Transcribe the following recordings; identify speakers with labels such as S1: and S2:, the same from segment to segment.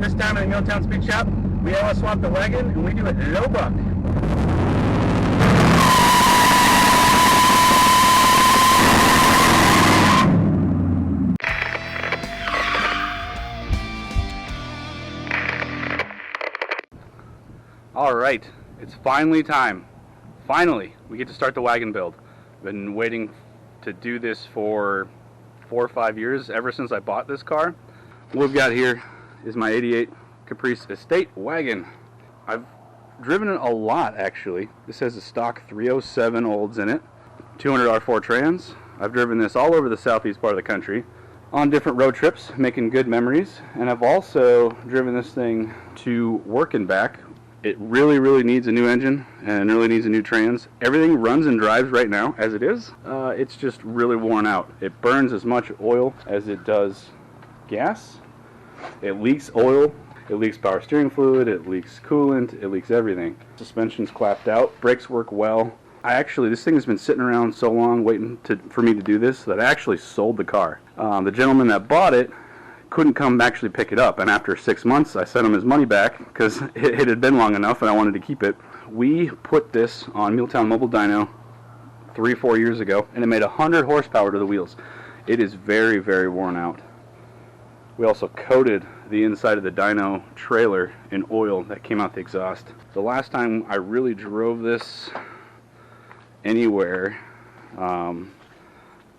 S1: This time in the MuleTown Speed Shop, we LS swap the wagon and we do it low buck. All right, it's finally time. Finally, we get to start the wagon build. I've been waiting to do this for 4 or 5 years, ever since I bought this car. What we've got here is my 88 Caprice Estate wagon. I've driven it a lot, actually. This has a stock 307 olds in it, 200 R4 trans. I've driven this all over the southeast part of the country on different road trips, making good memories. And I've also driven this thing to work and back. It really, really needs a new engine and really needs a new trans. Everything runs and drives right now as it is. It's just really worn out. It burns as much oil as it does gas. It leaks oil, it leaks power steering fluid, it leaks coolant, it leaks everything. Suspension's clapped out, brakes work well. This thing has been sitting around so long waiting for me to do this that I actually sold the car. The gentleman that bought it couldn't come actually pick it up, and after 6 months I sent him his money back because it had been long enough and I wanted to keep it. We put this on MuleTown Mobile Dyno 3-4 years ago and it made 100 horsepower to the wheels. It is very, very worn out. We also coated the inside of the dyno trailer in oil that came out the exhaust. The last time I really drove this anywhere, the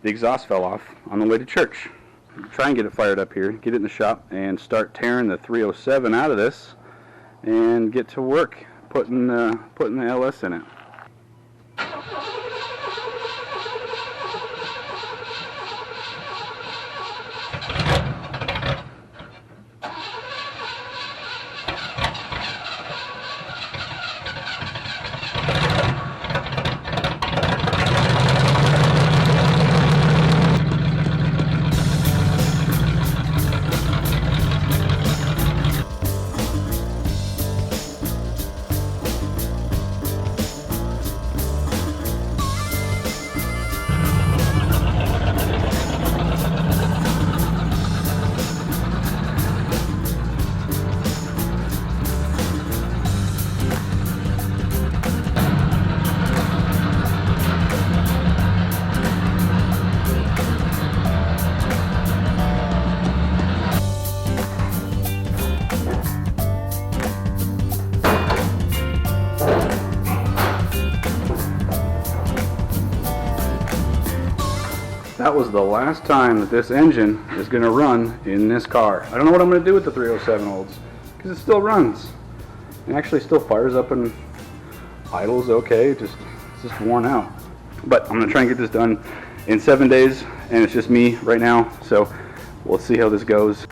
S1: exhaust fell off on the way to church. Try and get it fired up here, get it in the shop, and start tearing the 307 out of this and get to work putting the LS in it. That was the last time that this engine is going to run in this car. I don't know what I'm going to do with the 307 olds because it still runs. It actually still fires up and idles okay. It's just worn out. But I'm going to try and get this done in 7 days, and it's just me right now, so we'll see how this goes.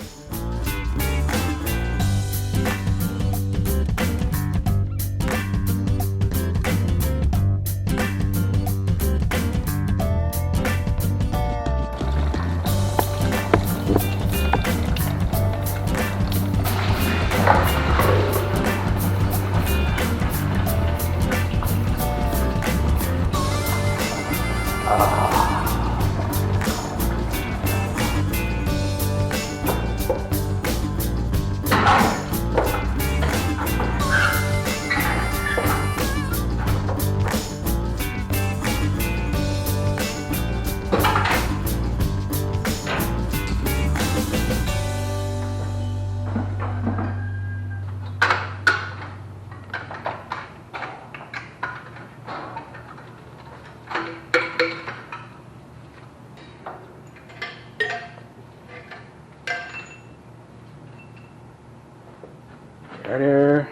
S1: Right here.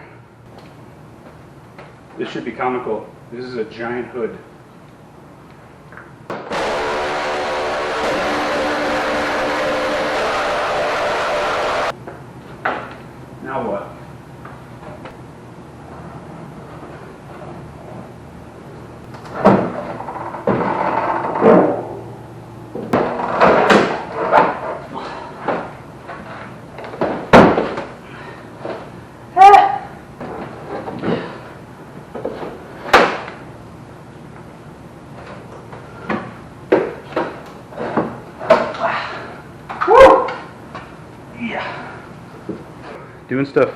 S1: This should be comical. This is a giant hood. Now what? doing stuff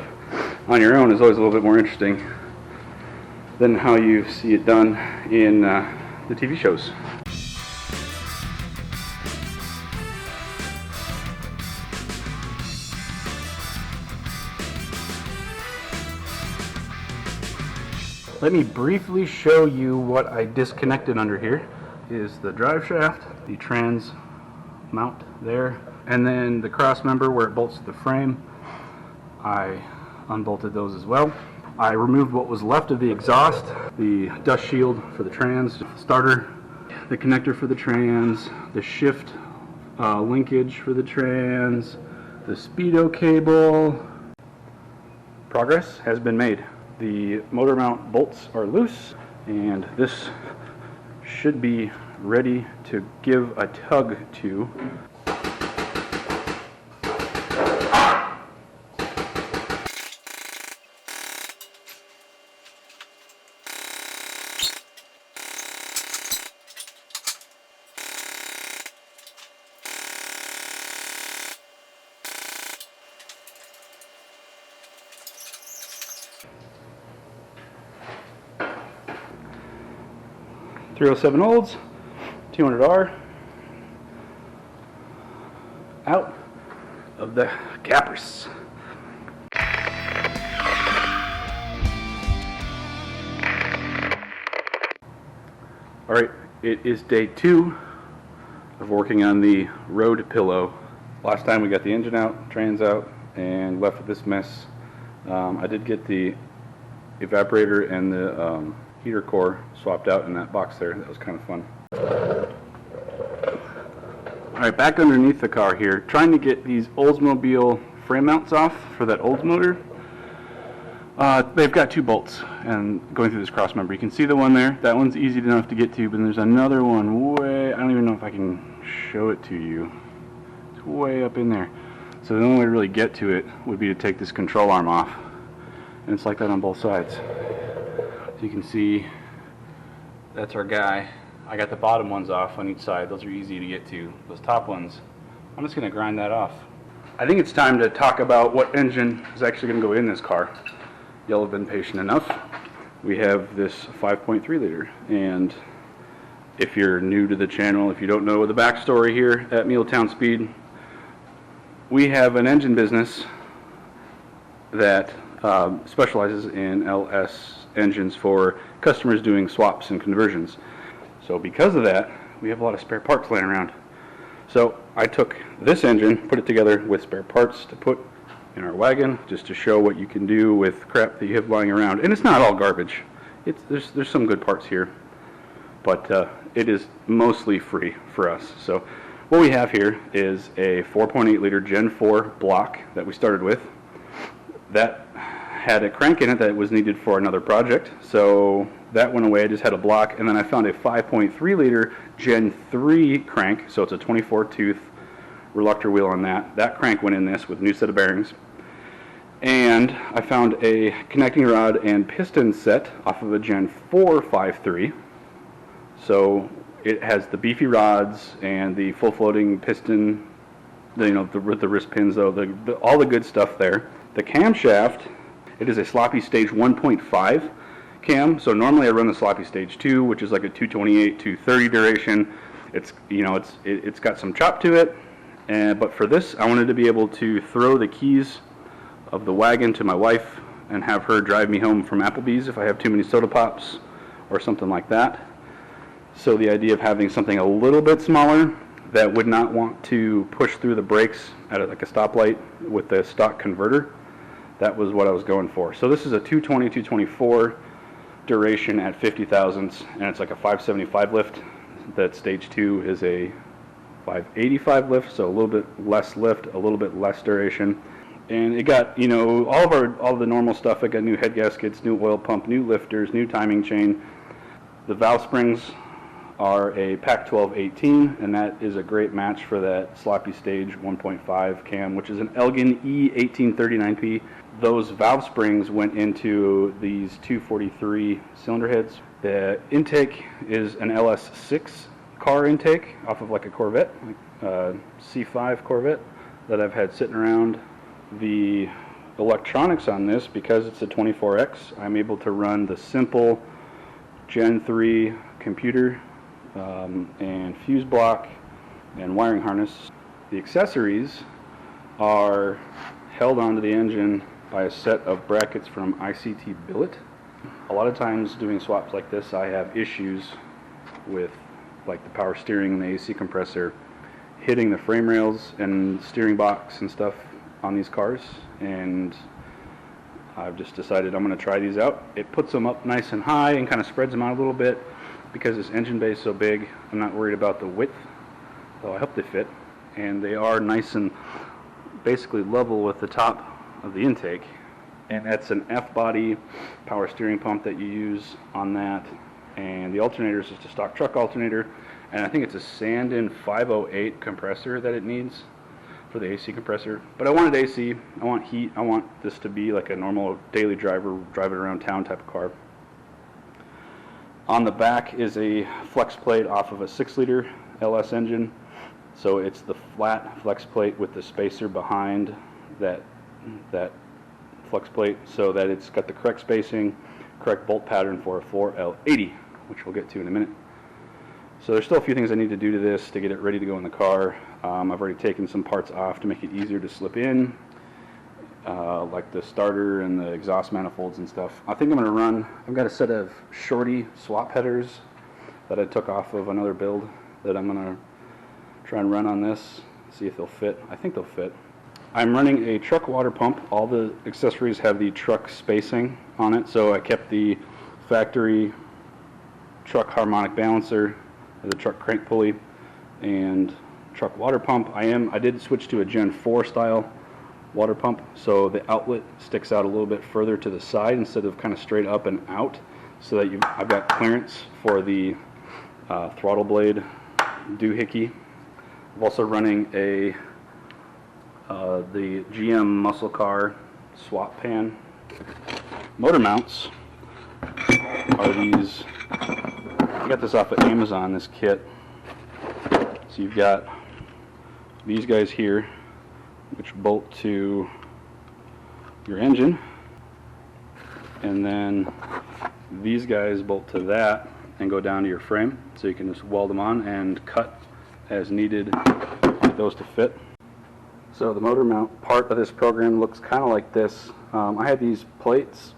S1: on your own is always a little bit more interesting than how you see it done in the TV shows. Let me briefly show you what I disconnected under here. Is the drive shaft, the trans mount there, and then the cross member where it bolts to the frame. I unbolted those as well. I removed what was left of the exhaust, the dust shield for the trans, starter, the connector for the trans, the shift linkage for the trans, the speedo cable. Progress has been made. The motor mount bolts are loose, and this should be ready to give a tug to. .307 olds, 200R, out of the Caprice. Alright, it is day 2 of working on the road pillow. Last time we got the engine out, trans out, and left with this mess. I did get the evaporator and the heater core swapped out in that box there. That was kind of fun. Alright, back underneath the car here, trying to get these Oldsmobile frame mounts off for that Olds motor. They've got 2 bolts and going through this cross member. You can see the one there. That one's easy enough to get to, but there's another one way, I don't even know if I can show it to you. It's way up in there. So the only way to really get to it would be to take this control arm off. And it's like that on both sides. You can see that's our guy. I got the bottom ones off on each side. Those are easy to get to. Those top ones, I'm just going to grind that off. I think it's time to talk about what engine is actually going to go in this car. Y'all have been patient enough. We have this 5.3 liter, and if you're new to the channel, if you don't know the backstory here at MuleTown Speed, we have an engine business that specializes in LS engines for customers doing swaps and conversions. So because of that, we have a lot of spare parts laying around. So I took this engine, put it together with spare parts to put in our wagon, just to show what you can do with crap that you have lying around. And it's not all garbage. There's some good parts here, but it is mostly free for us. So what we have here is a 4.8 liter Gen 4 block that we started with. That had a crank in it that was needed for another project, so that went away. I just had a block, and then I found a 5.3 liter Gen 3 crank, so it's a 24 tooth reluctor wheel on that. That crank went in this with a new set of bearings. And I found a connecting rod and piston set off of a Gen 4 5.3. So it has the beefy rods and the full floating piston, the wrist pins though, all the good stuff there. The camshaft, it is a sloppy stage 1.5 cam. So normally I run the sloppy stage 2, which is like a 228, 230 duration. It's got some chop to it. But for this, I wanted to be able to throw the keys of the wagon to my wife and have her drive me home from Applebee's if I have too many soda pops or something like that. So the idea of having something a little bit smaller that would not want to push through the brakes at like a stoplight with the stock converter, that was what I was going for. So this is a 220, 224 duration at 50 thousandths, and it's like a 575 lift. That stage 2 is a 585 lift, so a little bit less lift, a little bit less duration. And it got, all the normal stuff. I got new head gaskets, new oil pump, new lifters, new timing chain. The valve springs are a Pac 1218, and that is a great match for that sloppy stage 1.5 cam, which is an Elgin E1839P. Those valve springs went into these 243 cylinder heads. The intake is an LS6 car intake off of like a Corvette, like C5 Corvette that I've had sitting around. The electronics on this, because it's a 24X, I'm able to run the simple Gen 3 computer and fuse block and wiring harness. The accessories are held onto the engine by a set of brackets from ICT Billet. A lot of times doing swaps like this, I have issues with like the power steering and the AC compressor hitting the frame rails and steering box and stuff on these cars, and I've just decided I'm going to try these out. It puts them up nice and high and kind of spreads them out a little bit. Because this engine bay is so big, I'm not worried about the width, though I hope they fit. And they are nice and basically level with the top of the intake. And that's an F-body power steering pump that you use on that. And the alternator is just a stock truck alternator. And I think it's a Sandin 508 compressor that it needs for the AC compressor. But I wanted AC, I want heat, I want this to be like a normal daily driver, driving around town type of car. On the back is a flex plate off of a 6-liter LS engine. So it's the flat flex plate with the spacer behind that flex plate, so that it's got the correct spacing, correct bolt pattern for a 4L80, which we'll get to in a minute. So there's still a few things I need to do to this to get it ready to go in the car. I've already taken some parts off to make it easier to slip in, like the starter and the exhaust manifolds and stuff. I think I'm going to run, I've got a set of shorty swap headers that I took off of another build that I'm going to try and run on this, see if they'll fit. I think they'll fit. I'm running a truck water pump. All the accessories have the truck spacing on it, so I kept the factory truck harmonic balancer, the truck crank pulley, and truck water pump. I did switch to a Gen 4 style water pump, so the outlet sticks out a little bit further to the side instead of kind of straight up and out, so that I've got clearance for the throttle blade doohickey. I'm also running the GM muscle car swap pan. Motor mounts are these. I got this off of Amazon, this kit. So you've got these guys here, which bolt to your engine, and then these guys bolt to that and go down to your frame, so you can just weld them on and cut as needed for those to fit. So the motor mount part of this program looks kind of like this. I had these plates.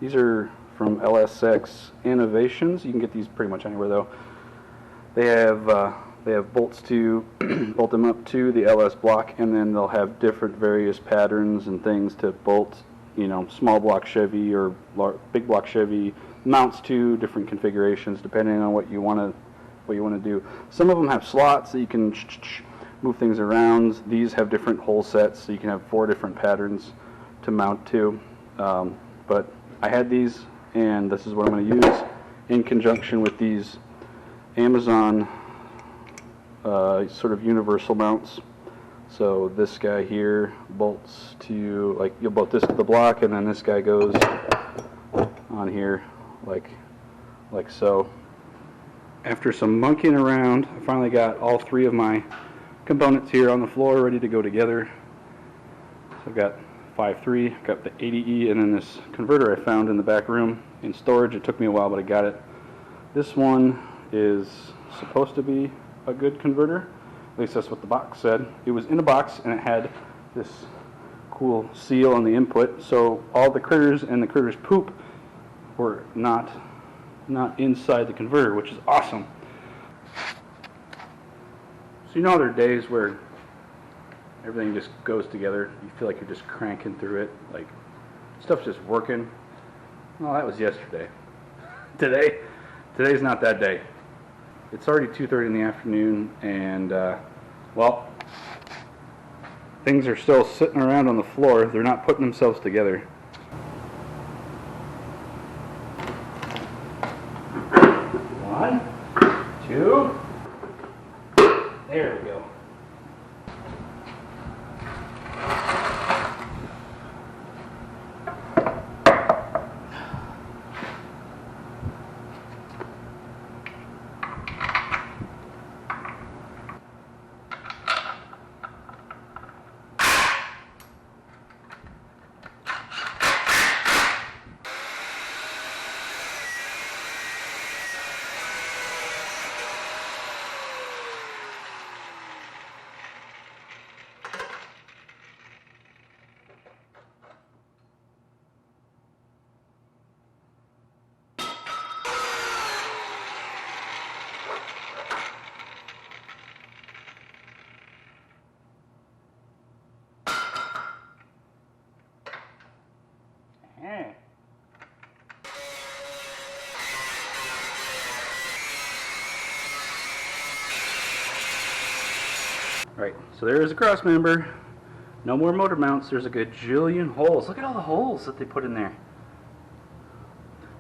S1: These are from LSX Innovations. You can get these pretty much anywhere though. They have bolts to bolt them up to the LS block, and then they'll have different various patterns and things to bolt, you know, small block Chevy or big block Chevy mounts to different configurations depending on what you want to do. Some of them have slots that you can move things around. These have different hole sets, so you can have 4 different patterns to mount to. But I had these, and this is what I'm going to use in conjunction with these Amazon sort of universal mounts. So this guy here bolts to, like, you'll bolt this to the block, and then this guy goes on here like so. After some monkeying around, I finally got all 3 of my components here on the floor ready to go together. So I've got 5.3, got the 80E, and then this converter I found in the back room in storage. It took me a while, but I got it. This one is supposed to be a good converter. At least that's what the box said. It was in a box, and it had this cool seal on the input, so all the critters and the critters' poop were not inside the converter, which is awesome. So you know there are days where everything just goes together. You feel like you're just cranking through it, like stuff's just working. Well, that was yesterday. Today's not that day. It's already 2:30 in the afternoon, and well, things are still sitting around on the floor. They're not putting themselves together. One, two, there we go. Right, so there is a cross member. No more motor mounts. There's a gajillion holes. Look at all the holes that they put in there.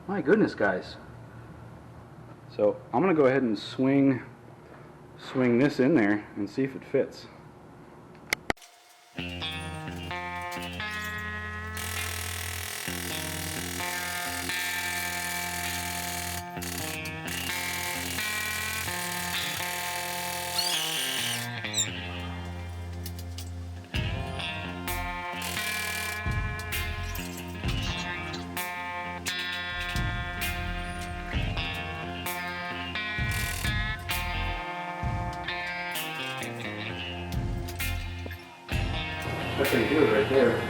S1: My goodness, guys. So I'm gonna go ahead and swing this in there and see if it fits. That's how you do it right there.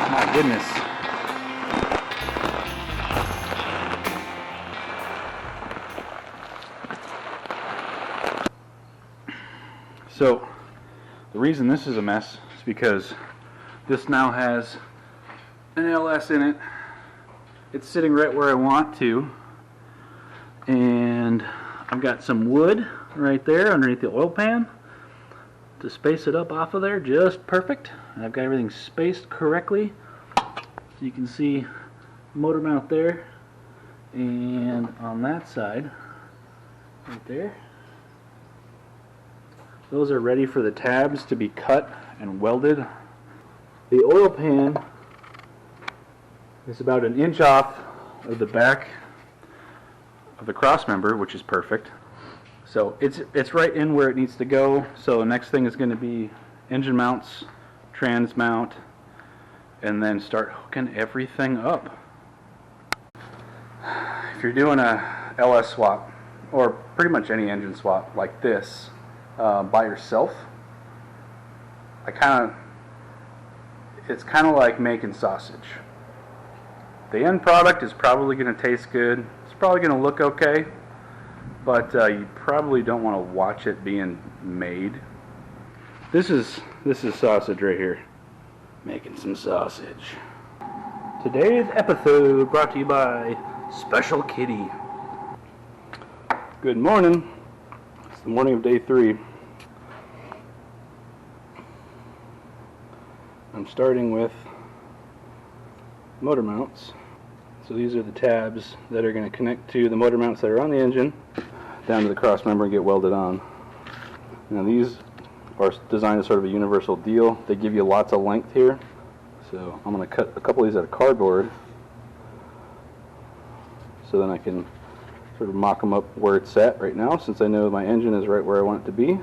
S1: My goodness. So the reason this is a mess is because this now has an LS in it. It's sitting right where I want to, and I've got some wood right there underneath the oil pan to space it up off of there just perfect. And I've got everything spaced correctly, so you can see motor mount there, and on that side right there, those are ready for the tabs to be cut and welded. The oil pan is about an inch off of the back of the cross member, which is perfect. So it's right in where it needs to go. So the next thing is going to be engine mounts, trans mount, and then start hooking everything up. If you're doing a LS swap, or pretty much any engine swap like this, by yourself, it's kind of like making sausage. The end product is probably going to taste good. It's probably going to look okay, but you probably don't want to watch it being made. This is sausage right here. Making some sausage. Today's episode brought to you by Special Kitty. Good morning. It's the morning of day 3. I'm starting with motor mounts. So these are the tabs that are going to connect to the motor mounts that are on the engine down to the cross member and get welded on. Now these are designed as sort of a universal deal. They give you lots of length here. So I'm going to cut a couple of these out of cardboard so then I can sort of mock them up where it's at right now, since I know my engine is right where I want it to be.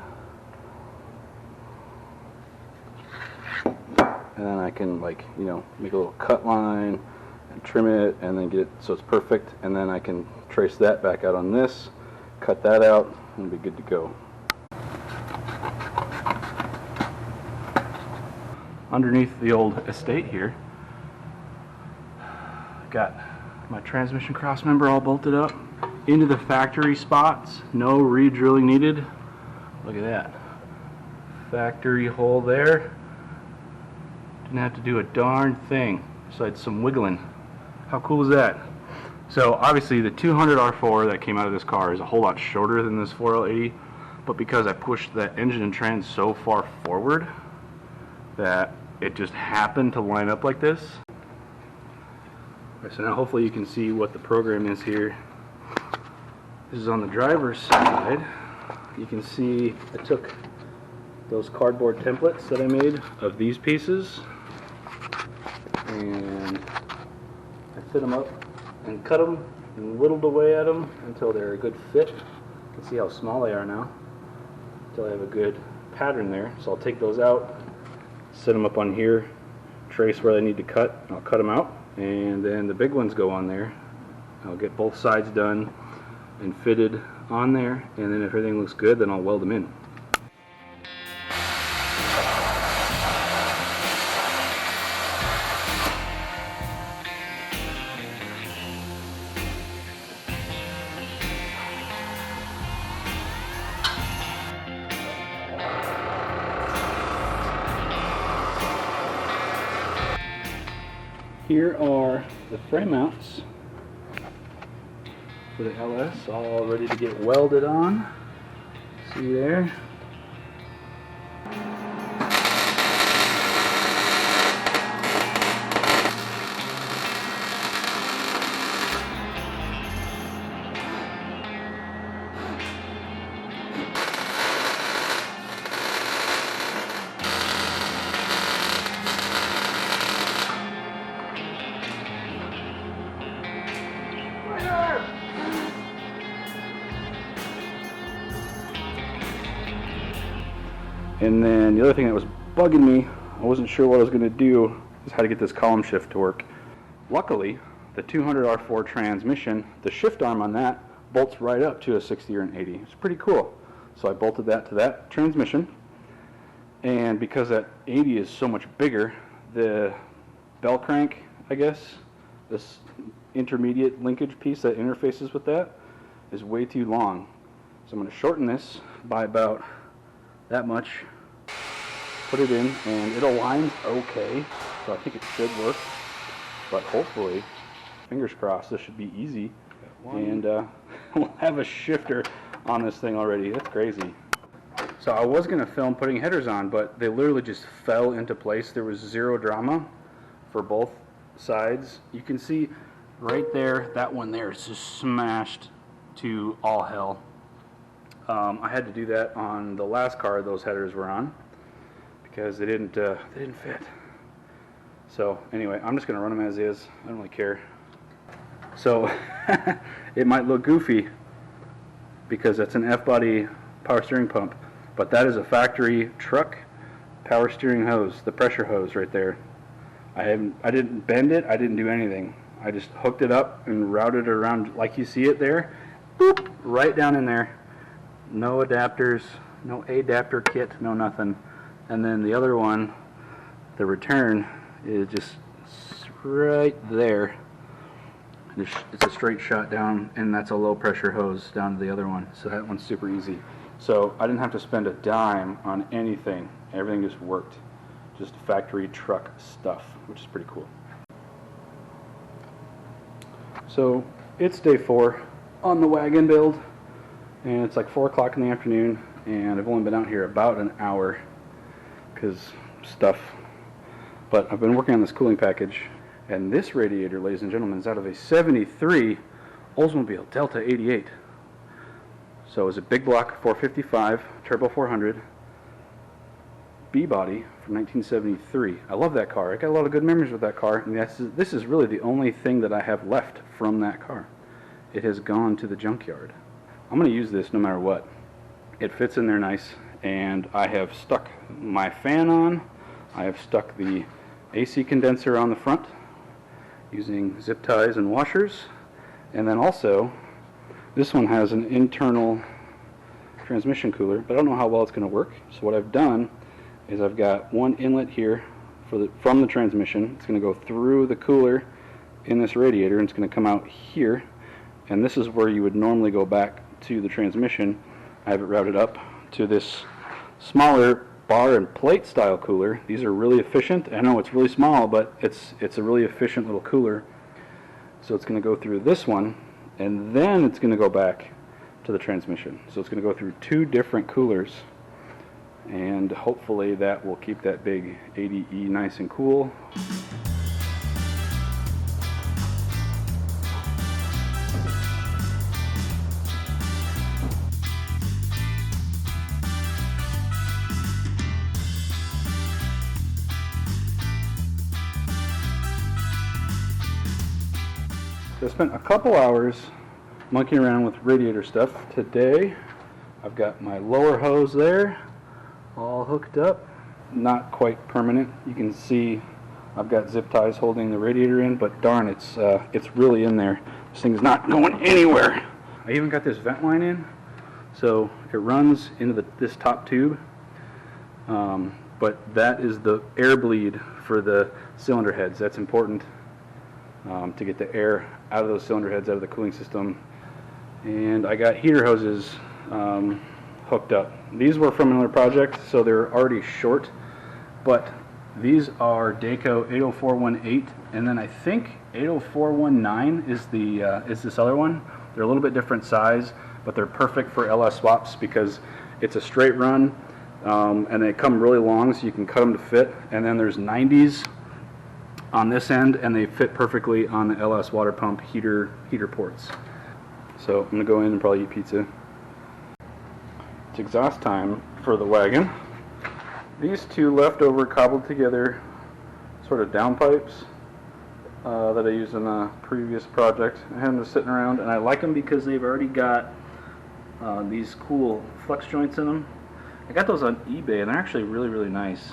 S1: And then I can, like, you know, make a little cut line and trim it and then get it so it's perfect, and then I can trace that back out on this, cut that out, and be good to go. Underneath the old estate here, got my transmission cross member all bolted up into the factory spots. No re-drilling needed. Look at that. Factory hole there. Didn't have to do a darn thing besides some wiggling. How cool is that? So obviously the 200 R4 that came out of this car is a whole lot shorter than this 4L80, but because I pushed that engine and trans so far forward that it just happened to line up like this. Okay, so now hopefully you can see what the program is here. This is on the driver's side. You can see I took those cardboard templates that I made of these pieces, and I fit them up and cut them and whittled away at them until they're a good fit. You can see how small they are now, until I have a good pattern there. So I'll take those out, set them up on here, trace where I need to cut, and I'll cut them out, and then the big ones go on there. I'll get both sides done, and fitted on there, and then if everything looks good, then I'll weld them in. Here are the frame mounts for the LS, all ready to get welded on. See there? And then the other thing that was bugging me, I wasn't sure what I was going to do, is how to get this column shift to work. Luckily, the 200R4 transmission, the shift arm on that bolts right up to a 60 or an 80. It's pretty cool. So I bolted that to that transmission, and because that 80 is so much bigger, the bell crank, I guess, this intermediate linkage piece that interfaces with that, is way too long. So I'm going to shorten this by about that much, put it in, and it aligns okay, so I think it should work, but hopefully, fingers crossed, this should be easy, and we'll have a shifter on this thing already. That's crazy. So I was going to film putting headers on, but they literally just fell into place. There was zero drama for both sides. You can see right there, that one there is just smashed to all hell. I had to do that on the last car those headers were on because they didn't fit. So anyway, I'm just going to run them as is. I don't really care. So it might look goofy because that's an F-body power steering pump, but that is a factory truck power steering hose, the pressure hose right there. I didn't bend it. I didn't do anything. I just hooked it up and routed it around like you see it there. Boop, right down in there. No adapters, no adapter kit, no nothing. And then the other one, the return, is just right there. It's a straight shot down, and that's a low pressure hose down to the other one. So that one's super easy. So I didn't have to spend a dime on anything. Everything just worked. Just factory truck stuff, which is pretty cool. So it's day 4 on the wagon build. And it's like 4 o'clock in the afternoon, and I've only been out here about an hour because stuff. But I've been working on this cooling package, and this radiator, ladies and gentlemen, is out of a 73 Oldsmobile Delta 88. So it's a big block 455 Turbo 400 B-body from 1973. I love that car. I got a lot of good memories with that car, and this is really the only thing that I have left from that car. It has gone to the junkyard. I'm going to use this no matter what. It fits in there nice, and I have stuck my fan on. I have stuck the AC condenser on the front using zip ties and washers, and then also this one has an internal transmission cooler, but I don't know how well it's going to work. So what I've done is I've got one inlet here from the transmission. It's going to go through the cooler in this radiator, and it's going to come out here, and this is where you would normally go back to the transmission. I have it routed up to this smaller bar and plate style cooler. These are really efficient. I know it's really small, but it's a really efficient little cooler. So it's going to go through this one, and then it's going to go back to the transmission. So it's going to go through 2 different coolers, and hopefully that will keep that big 80E nice and cool. So I spent a couple hours monkeying around with radiator stuff. Today I've got my lower hose there all hooked up, not quite permanent. You can see I've got zip ties holding the radiator in, but darn, it's really in there. This thing's not going anywhere. I even got this vent line in, so it runs into this top tube. But that is the air bleed for the cylinder heads. That's important to get the air out of those cylinder heads, out of the cooling system. And I got heater hoses hooked up. These were from another project, so they're already short, but these are Dayco 80418, and then I think 80419 is this other one. They're a little bit different size, but they're perfect for LS swaps because it's a straight run, and they come really long, so you can cut them to fit. And then there's 90s on this end, and they fit perfectly on the LS water pump heater ports. So I'm gonna go in and probably eat pizza. It's exhaust time for the wagon. These two leftover cobbled together sort of downpipes that I used in a previous project. I had them just sitting around, and I like them because they've already got these cool flex joints in them. I got those on eBay, and they're actually really, really nice.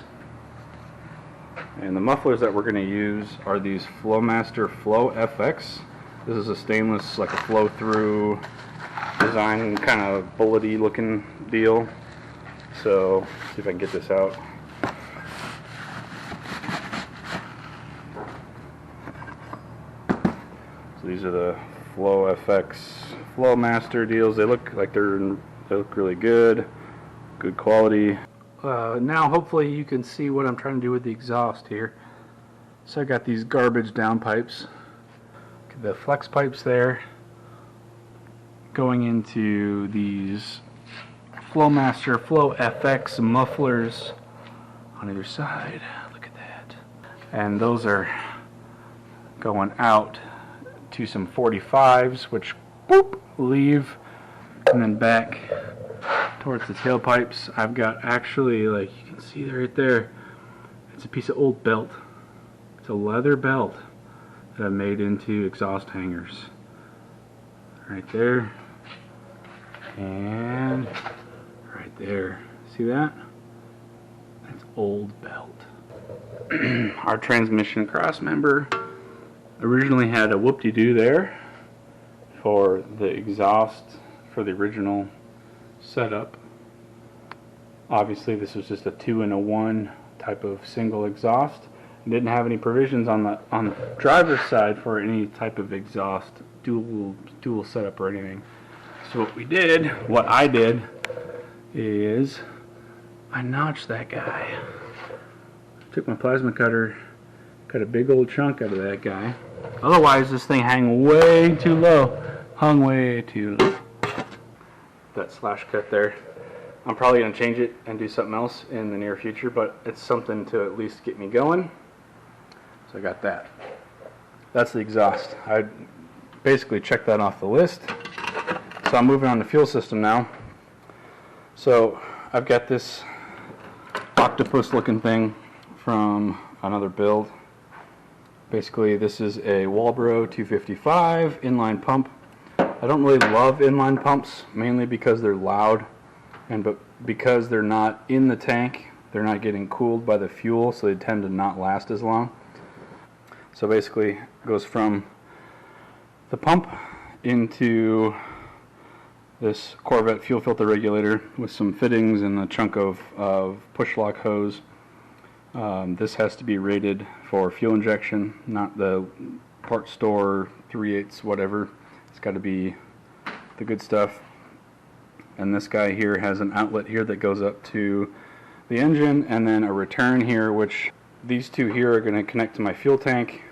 S1: And the mufflers that we're going to use are these Flowmaster Flow FX. This is a stainless, like a flow-through design, kind of bullety looking deal. So, see if I can get this out. So these are the Flow FX Flowmaster deals. They look like they look really good, good quality. Now hopefully you can see what I'm trying to do with the exhaust here. So I got these garbage downpipes, the flex pipes there, going into these Flowmaster Flow FX mufflers on either side. Look at that. And those are going out to some 45s, which boop, leave, and then back towards the tailpipes. I've got actually, like you can see right there, it's a piece of old belt. It's a leather belt that I made into exhaust hangers. Right there. And right there. See that? That's old belt. Our transmission cross member originally had a whoop-de-doo there for the exhaust for the original setup. Obviously this was just a 2-in-1 type of single exhaust. It didn't have any provisions on the driver's side for any type of exhaust dual setup or anything. So what I did is I notched that guy. Took my plasma cutter, cut a big old chunk out of that guy. Otherwise this thing hung way too low. That slash cut there. I'm probably going to change it and do something else in the near future, but it's something to at least get me going. So I got that. That's the exhaust. I basically checked that off the list. So I'm moving on to fuel system now. So I've got this octopus looking thing from another build. Basically this is a Walbro 255 inline pump. I don't really love inline pumps, mainly because they're loud, but because they're not in the tank, they're not getting cooled by the fuel, so they tend to not last as long. So basically it goes from the pump into this Corvette fuel filter regulator with some fittings and a chunk of push lock hose. This has to be rated for fuel injection, not the part store 3/8 whatever. It's got to be the good stuff. And this guy here has an outlet here that goes up to the engine, and then a return here, which these two here are going to connect to my fuel tank,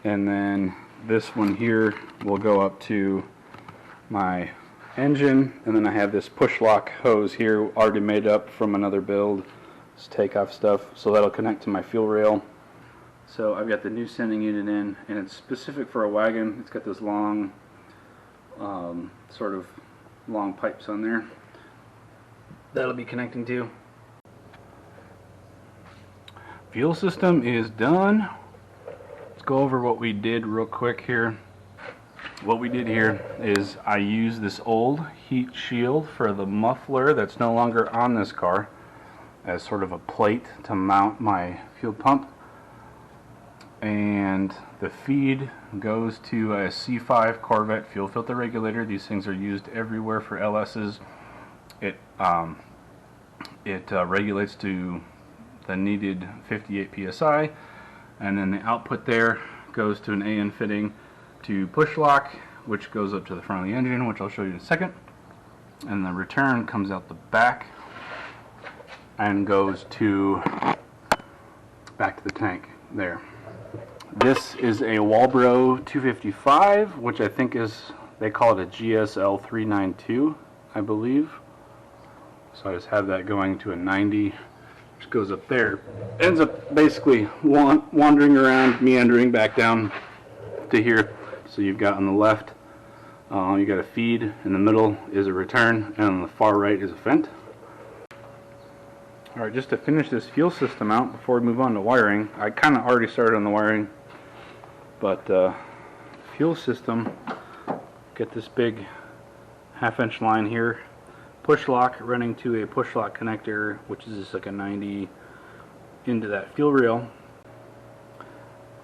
S1: and then this one here will go up to my engine, and then I have this push lock hose here already made up from another build. It's takeoff stuff, so that'll connect to my fuel rail. So I've got the new sending unit in, and it's specific for a wagon. It's got those long sort of long pipes on there that'll be connecting to. Fuel system is done. Let's go over what we did real quick here. What we did here is I used this old heat shield for the muffler that's no longer on this car as sort of a plate to mount my fuel pump. and the feed goes to a C5 Corvette fuel filter regulator. These things are used everywhere for LS's. It regulates to the needed 58 psi, and then the output there goes to an AN fitting to push lock, which goes up to the front of the engine, which I'll show you in a second. And the return comes out the back and goes to back to the tank there. This is a Walbro 255, which I think is, they call it a GSL 392, I believe. So I just have that going to a 90, which goes up there. Ends up basically wandering around, meandering back down to here. So you've got on the left, you got a feed, in the middle is a return, and on the far right is a vent. Alright, just to finish this fuel system out before we move on to wiring, I kind of already started on the wiring, but fuel system, get this big half-inch line here, push lock running to a push lock connector, which is just like a 90 into that fuel reel.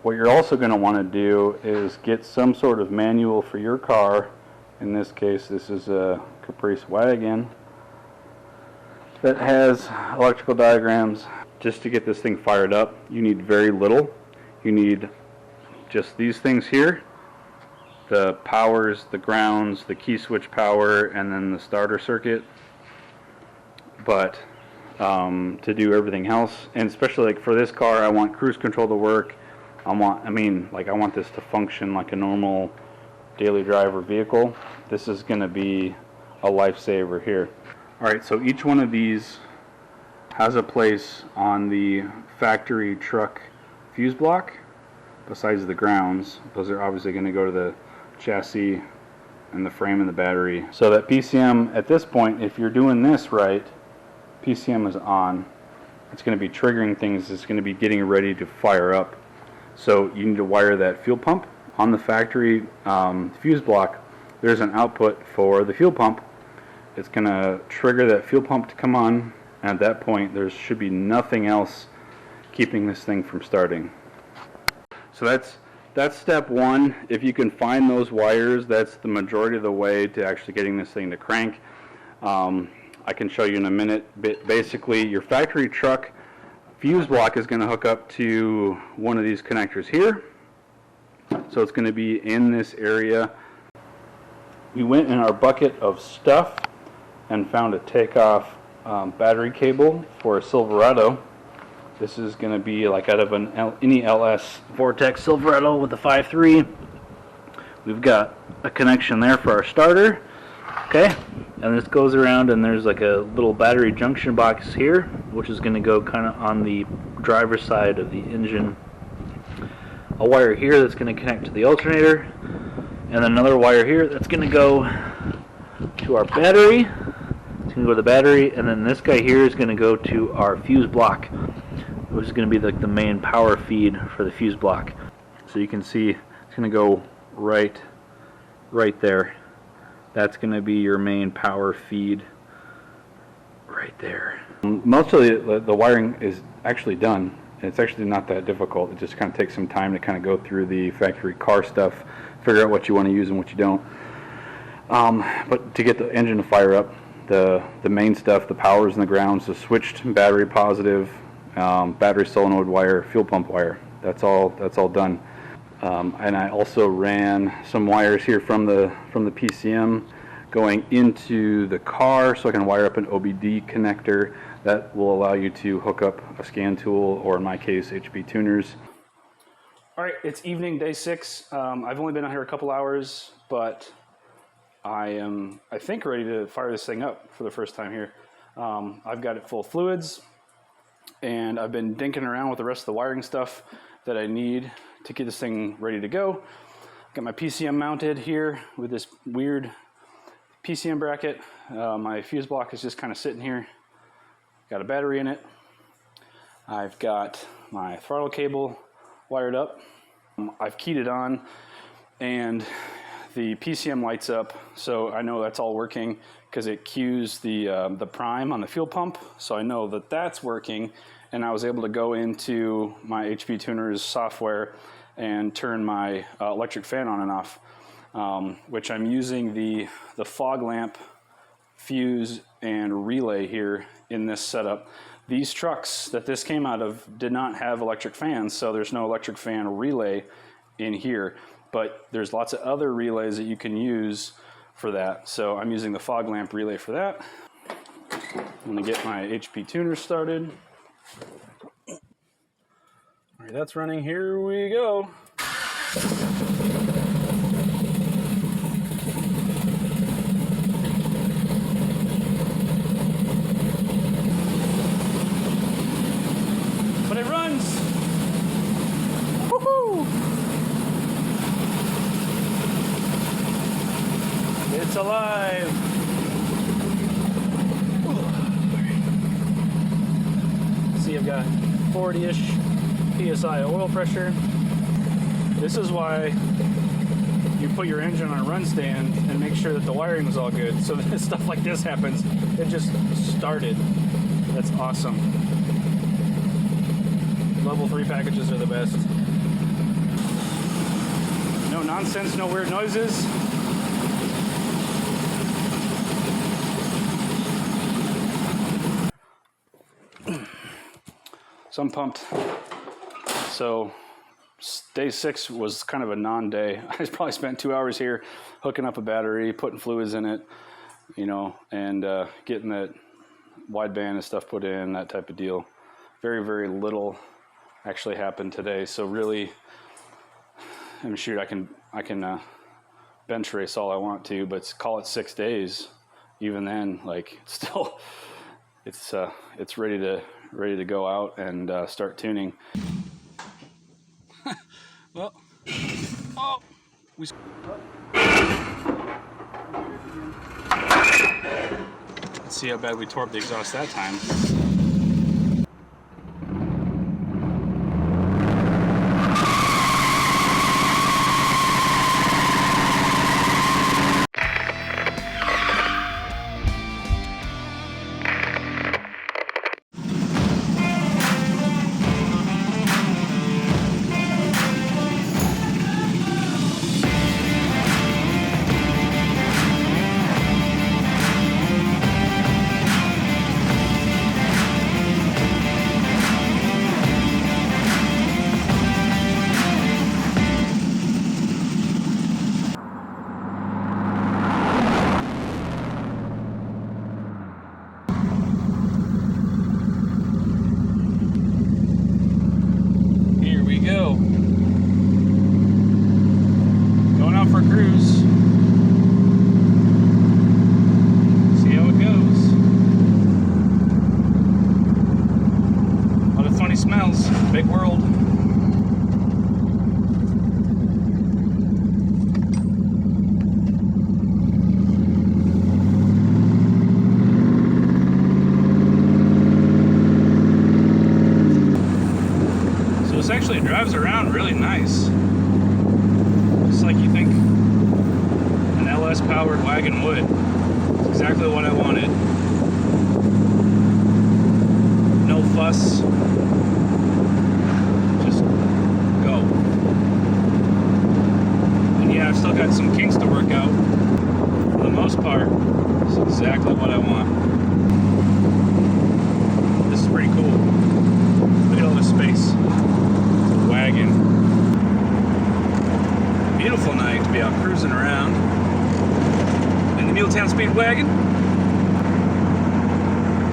S1: What you're also going to want to do is get some sort of manual for your car. In this case, this is a Caprice Wagon that has electrical diagrams. Just to get this thing fired up, you need very little. You need just these things here, the powers, the grounds, the key switch power, and then the starter circuit. But to do everything else, and especially like for this car, I want cruise control to work. I want this to function like a normal daily driver vehicle. This is going to be a lifesaver here. Alright, so each one of these has a place on the factory truck fuse block besides the grounds. Those are obviously going to go to the chassis and the frame and the battery. So that PCM at this point, if you're doing this right, PCM is on. It's going to be triggering things. It's going to be getting ready to fire up. So you need to wire that fuel pump. On the factory fuse block, there's an output for the fuel pump. It's going to trigger that fuel pump to come on, and at that point there should be nothing else keeping this thing from starting. So that's step one. If you can find those wires, that's the majority of the way to actually getting this thing to crank. I can show you in a minute, but basically your factory truck fuse block is going to hook up to one of these connectors here. So it's going to be in this area. We went in our bucket of stuff and found a takeoff battery cable for a Silverado. This is going to be like out of any LS Vortex Silverado with a 5.3. We've got a connection there for our starter. Okay, and this goes around, and there's like a little battery junction box here, which is going to go kind of on the driver's side of the engine. A wire here that's going to connect to the alternator, and another wire here that's going to go to our battery. It's going to go to the battery, and then this guy here is going to go to our fuse block, which is going to be like the main power feed for the fuse block. So you can see it's going to go right there. That's going to be your main power feed right there. Most of the wiring is actually done. It's actually not that difficult. It just kind of takes some time to kind of go through the factory car stuff, figure out what you want to use and what you don't. But to get the engine to fire up, the main stuff, the powers and the grounds, the switched battery positive, battery solenoid wire, fuel pump wire. That's all done. And I also ran some wires here from the PCM going into the car, so I can wire up an OBD connector that will allow you to hook up a scan tool, or in my case, HB tuners. All right, it's evening, day 6. I've only been out here a couple hours, but I am, I think, ready to fire this thing up for the first time here. I've got it full of fluids, and I've been dinking around with the rest of the wiring stuff that I need to get this thing ready to go. Got my PCM mounted here with this weird PCM bracket. My fuse block is just kind of sitting here. Got a battery in it. I've got my throttle cable wired up. I've keyed it on, and the PCM lights up, so I know that's all working because it cues the prime on the fuel pump, so I know that that's working. and I was able to go into my HP Tuner's software and turn my electric fan on and off, which I'm using the fog lamp, fuse, and relay here in this setup. These trucks that this came out of did not have electric fans, so there's no electric fan relay in here, but there's lots of other relays that you can use for that. So I'm using the fog lamp relay for that. I'm gonna get my HP tuner started. All right, that's running. Here we go. But it runs. Woohoo! It's alive. See, I've got 40-ish PSI oil pressure. This is why you put your engine on a run stand and make sure that the wiring is all good. So that stuff like this happens. It just started. That's awesome. Level 3 packages are the best. No nonsense, no weird noises. So I'm pumped. So day 6 was kind of a non-day. I probably spent 2 hours here hooking up a battery, putting fluids in it, you know, and getting that wideband and stuff put in, that type of deal. Very, very little actually happened today. So really, I mean, shoot, I can bench race all I want to, but call it 6 days. Even then, like, still, it's ready to go out and start tuning. Well, oh, let's see how bad we tore up the exhaust that time. Smells. Big world. So this actually drives around really nice. Just like you think an LS powered wagon would. It's exactly what I wanted. No fuss. I've still got some kinks to work out. For the most part, it's exactly what I want. This is pretty cool. Look at all this space. It's a wagon. Beautiful night to be out cruising around in the MuleTown Speed wagon.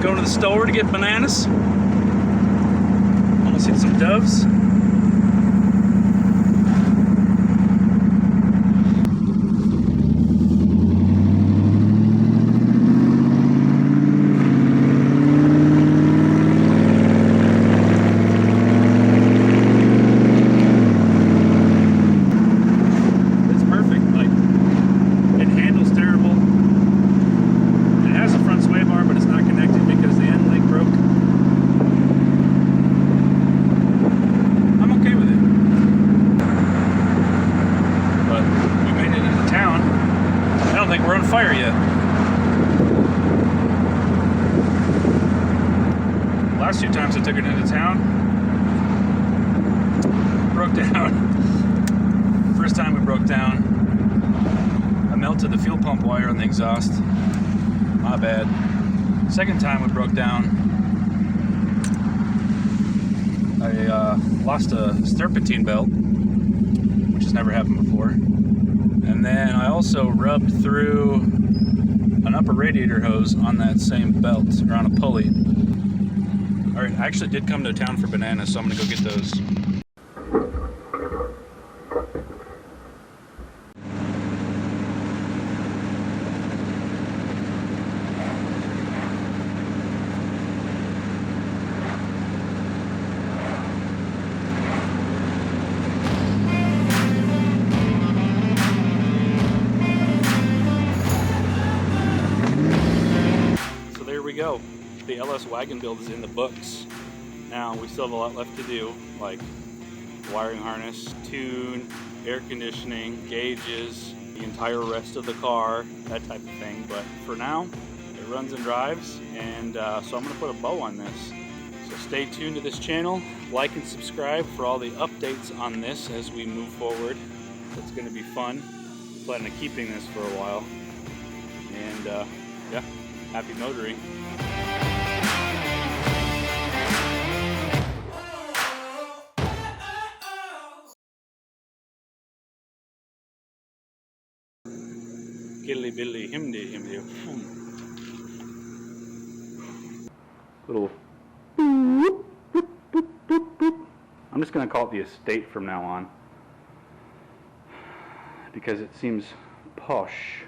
S1: Going to the store to get bananas. Almost hit some doves. last few times I took it into town, broke down. First time we broke down, I melted the fuel pump wire on the exhaust. My bad. Second time we broke down, I lost a serpentine belt, which has never happened before. And then I also rubbed through an upper radiator hose on that same belt, or on a pulley. Alright, I actually did come to town for bananas, so I'm gonna go get those. We go. The LS Wagon build is in the books. Now we still have a lot left to do, like wiring harness, tune, air conditioning, gauges, the entire rest of the car, that type of thing. But for now, it runs and drives, and so I'm going to put a bow on this. So stay tuned to this channel, like and subscribe for all the updates on this as we move forward. It's going to be fun. Planning on keeping this for a while, and yeah. Happy motoring. Gilly billy himdy himdy. Little. I'm just going to call it the estate from now on, because it seems posh.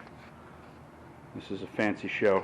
S1: This is a fancy show.